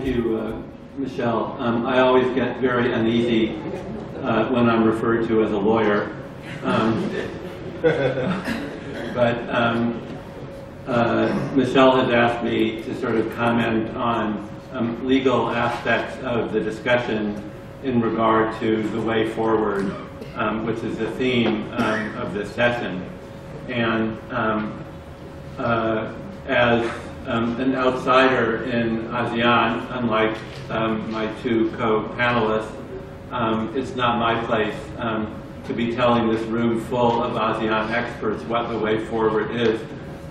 Thank you, Michelle. I always get very uneasy when I'm referred to as a lawyer. Michelle has asked me to sort of comment on legal aspects of the discussion in regard to the way forward, which is the theme of this session. And as an outsider in ASEAN, unlike my two co-panelists, it's not my place to be telling this room full of ASEAN experts what the way forward is,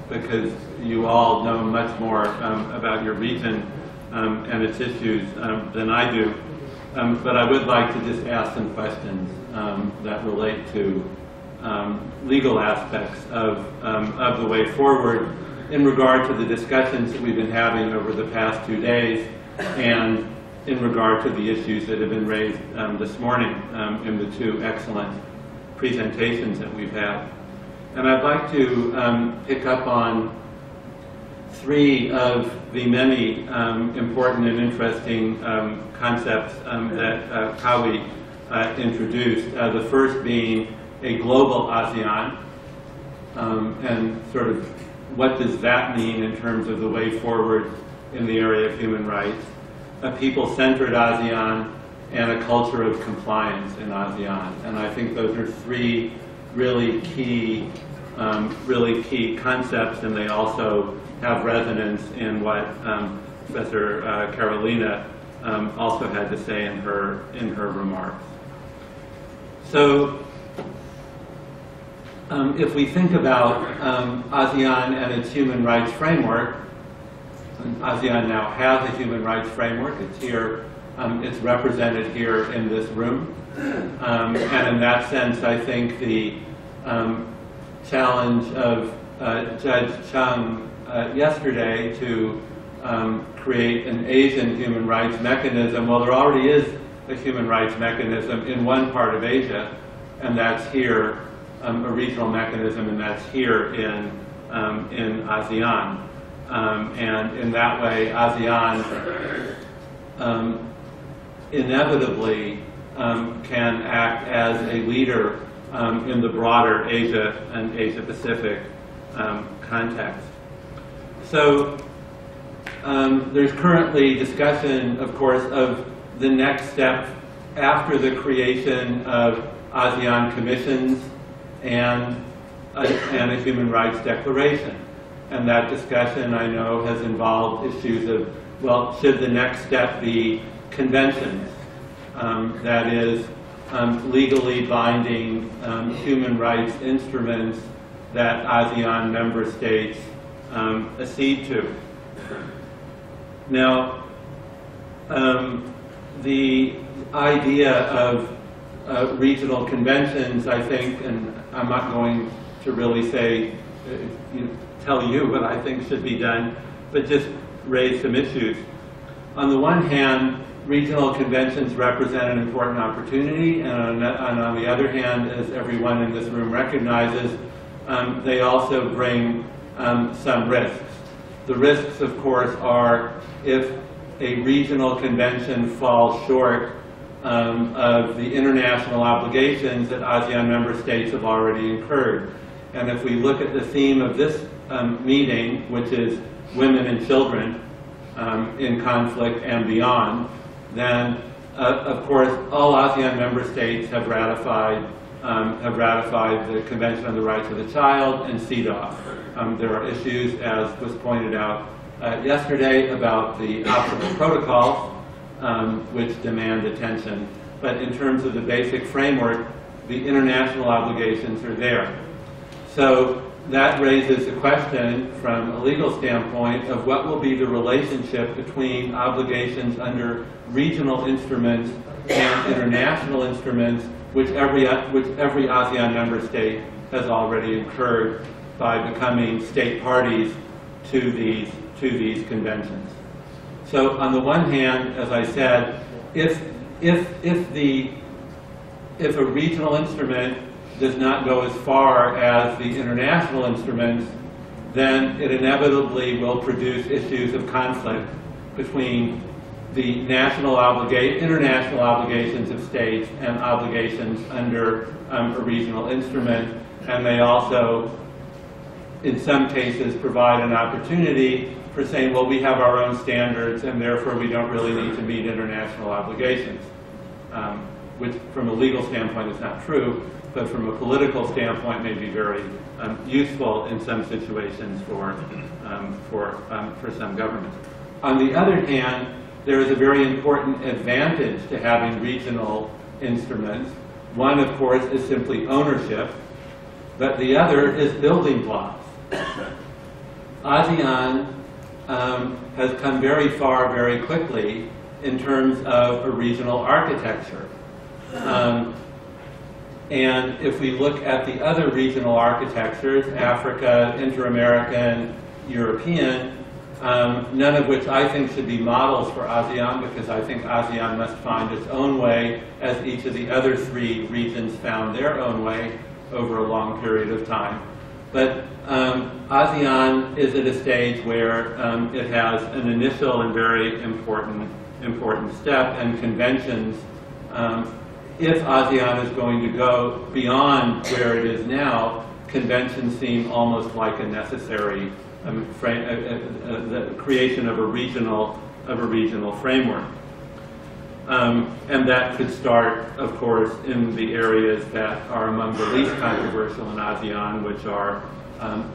because you all know much more about your region and its issues than I do. But I would like to just ask some questions that relate to legal aspects of the way forward in regard to the discussions that we've been having over the past 2 days, and in regard to the issues that have been raised this morning in the two excellent presentations that we've had. And I'd like to pick up on three of the many important and interesting concepts that Kawi introduced. The first being a global ASEAN, and sort of what does that mean in terms of the way forward in the area of human rights, a people-centered ASEAN, and a culture of compliance in ASEAN. And I think those are three really key concepts, and they also have resonance in what Professor Carolina also had to say in her remarks. So if we think about ASEAN and its human rights framework, and ASEAN now has a human rights framework. It's here, it's represented here in this room. And in that sense, I think the challenge of Judge Chung yesterday to create an Asian human rights mechanism, well, there already is a human rights mechanism in one part of Asia, and that's here, a regional mechanism, and that's here in ASEAN. And in that way, ASEAN inevitably can act as a leader in the broader Asia and Asia-Pacific context. So there's currently discussion, of course, of the next step after the creation of ASEAN commissions and a human rights declaration. And that discussion, I know, has involved issues of, well, should the next step be conventions? That is, legally binding human rights instruments that ASEAN member states accede to. Now, the idea of regional conventions, I think, and I'm not going to really say, tell you what I think should be done, but just raise some issues. On the one hand, regional conventions represent an important opportunity, and on the other hand, as everyone in this room recognizes, they also bring some risks. The risks, of course, are if a regional convention falls short of the international obligations that ASEAN member states have already incurred. And if we look at the theme of this meeting, which is women and children in conflict and beyond, then of course all ASEAN member states have ratified the Convention on the Rights of the Child and CEDAW. There are issues, as was pointed out yesterday, about the optional protocols, which demand attention. But in terms of the basic framework, the international obligations are there. So that raises the question from a legal standpoint of what will be the relationship between obligations under regional instruments and international instruments, which every ASEAN member state has already incurred by becoming state parties to these conventions. So on the one hand, as I said, if a regional instrument does not go as far as the international instruments, then it inevitably will produce issues of conflict between the international obligations of states and obligations under a regional instrument, and they also, in some cases, provide an opportunity for saying, well, we have our own standards, and therefore we don't really need to meet international obligations. Which, from a legal standpoint, is not true, but from a political standpoint, may be very useful in some situations for some governments. On the other hand, there is a very important advantage to having regional instruments. One, of course, is simply ownership, but the other is building blocks. ASEAN has come very far very quickly in terms of a regional architecture. And if we look at the other regional architectures, Africa, Inter-American, European, none of which I think should be models for ASEAN, because I think ASEAN must find its own way, as each of the other three regions found their own way over a long period of time. But ASEAN is at a stage where it has an initial and very important step, and conventions. If ASEAN is going to go beyond where it is now, conventions seem almost like a necessary the creation of a regional framework. And that could start, of course, in the areas that are among the least controversial in ASEAN, which are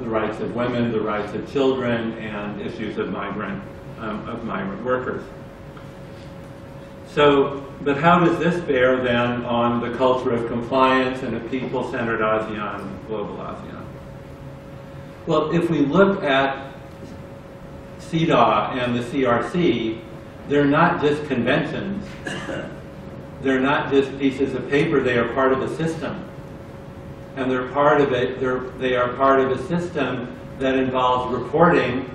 the rights of women, the rights of children, and issues of migrant workers. So, but how does this bear then on the culture of compliance and a people-centered ASEAN, global ASEAN? Well, if we look at CEDAW and the CRC, they're not just conventions. They're not just pieces of paper. They are part of a system. And they're part of it. They are part of a system that involves reporting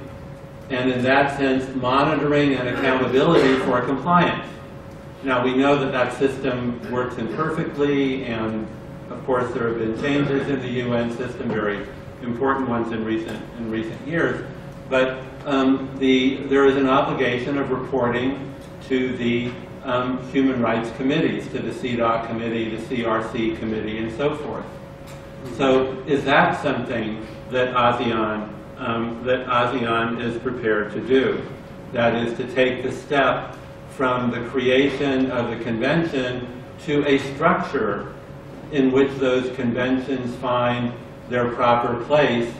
and, in that sense, monitoring and accountability for compliance. Now, we know that that system works imperfectly, and of course there have been changes in the UN system, very important ones in recent years. But there is an obligation of reporting to the human rights committees, to the CEDAW committee, the CRC committee, and so forth. So, is that something that ASEAN is prepared to do? That is, to take the step from the creation of the convention to a structure in which those conventions find their proper place.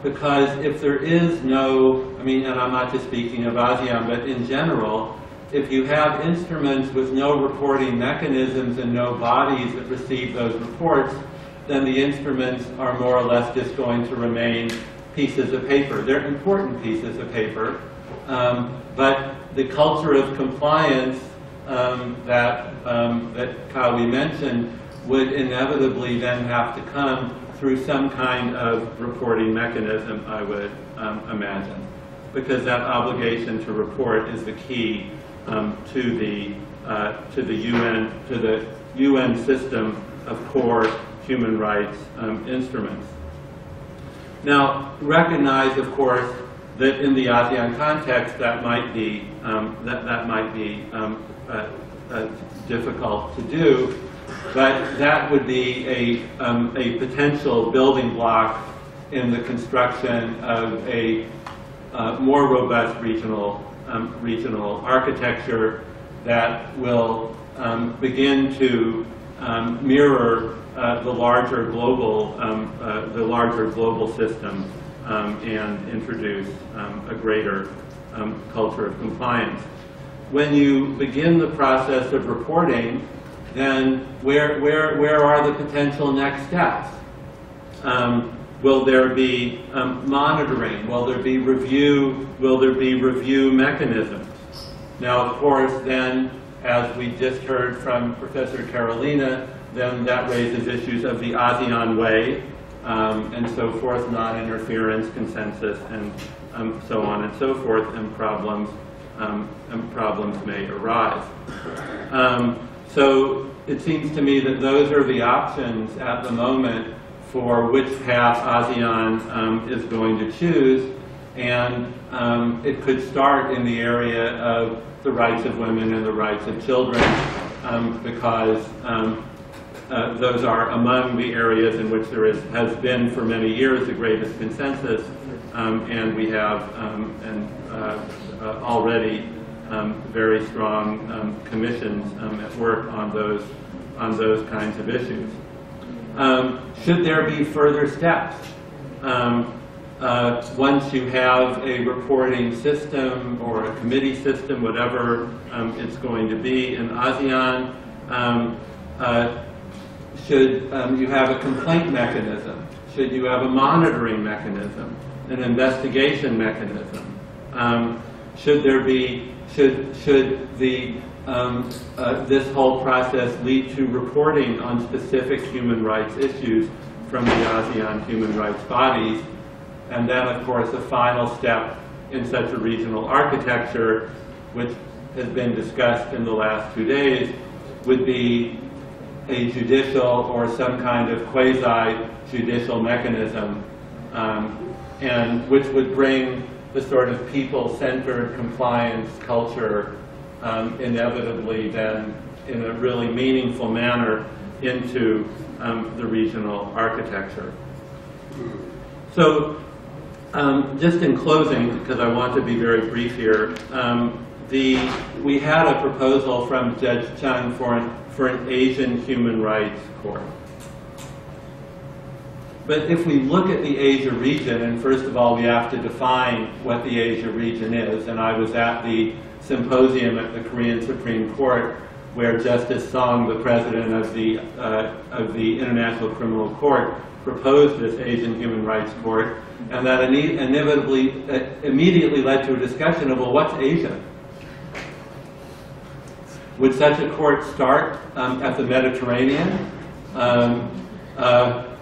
Because if there is no, and I'm not just speaking of ASEAN, but in general, if you have instruments with no reporting mechanisms and no bodies that receive those reports, then the instruments are more or less just going to remain pieces of paper. They're important pieces of paper, but the culture of compliance that Kawi mentioned would inevitably then have to come through some kind of reporting mechanism, I would imagine, because that obligation to report is the key to the UN system of core human rights instruments. Now, recognize, of course, that in the ASEAN context, that might be difficult to do, but that would be a potential building block in the construction of a more robust regional architecture that will begin to mirror the larger global system and introduce a greater culture of compliance. When you begin the process of reporting, then where are the potential next steps? Will there be monitoring? Will there be review? Will there be review mechanisms? Now, of course, then, as we just heard from Professor Carolina, then that raises issues of the ASEAN way, and so forth, non-interference, consensus, and so on and so forth, and problems may arise. So it seems to me that those are the options at the moment for which path ASEAN is going to choose, And it could start in the area of the rights of women and the rights of children, because those are among the areas in which there has been for many years the greatest consensus, and we have already very strong commissions at work on those kinds of issues. Should there be further steps? Once you have a reporting system or a committee system, whatever it's going to be in ASEAN, should you have a complaint mechanism? Should you have a monitoring mechanism, an investigation mechanism? Should there be, should the this whole process lead to reporting on specific human rights issues from the ASEAN human rights bodies? And then, of course, a final step in such a regional architecture, which has been discussed in the last 2 days, would be a judicial or some kind of quasi-judicial mechanism, and which would bring the sort of people-centered compliance culture inevitably then in a really meaningful manner into the regional architecture. So just in closing, because I want to be very brief here, we had a proposal from Judge Chung for an Asian human rights court. But if we look at the Asia region, and first of all we have to define what the Asia region is, and I was at the symposium at the Korean Supreme Court where Justice Song, the president of the International Criminal Court, proposed this Asian Human Rights Court, and that immediately led to a discussion of, well, what's Asia? Would such a court start at the Mediterranean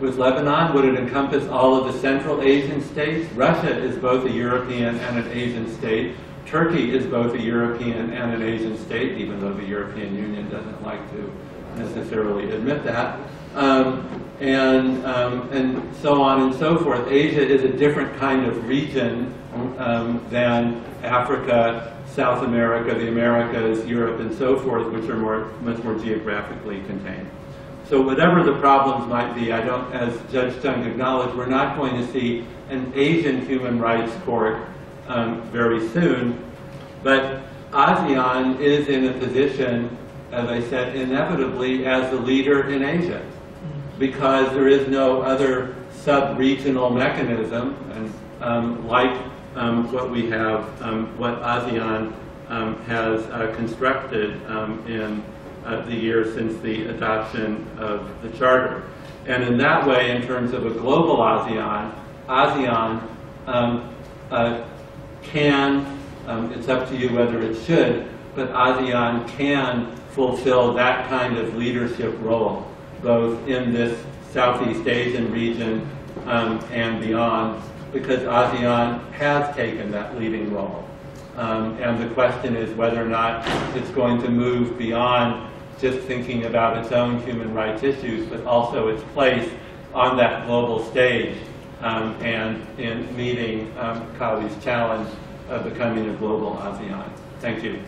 with Lebanon? Would it encompass all of the Central Asian states? Russia is both a European and an Asian state. Turkey is both a European and an Asian state, even though the European Union doesn't like to necessarily admit that. And so on and so forth. Asia is a different kind of region than Africa, South America, the Americas, Europe, and so forth, which are much more geographically contained. So whatever the problems might be, as Judge Chung acknowledged, we're not going to see an Asian human rights court very soon, but ASEAN is in a position, as I said, inevitably as the leader in Asia, because there is no other sub-regional mechanism, and like what we have, what ASEAN has constructed in the years since the adoption of the Charter. And in that way, in terms of a global ASEAN can, it's up to you whether it should, but ASEAN can fulfill that kind of leadership role, both in this Southeast Asian region and beyond, because ASEAN has taken that leading role. And the question is whether or not it's going to move beyond just thinking about its own human rights issues, but also its place on that global stage and in meeting Kali's challenge of becoming a global ASEAN. Thank you.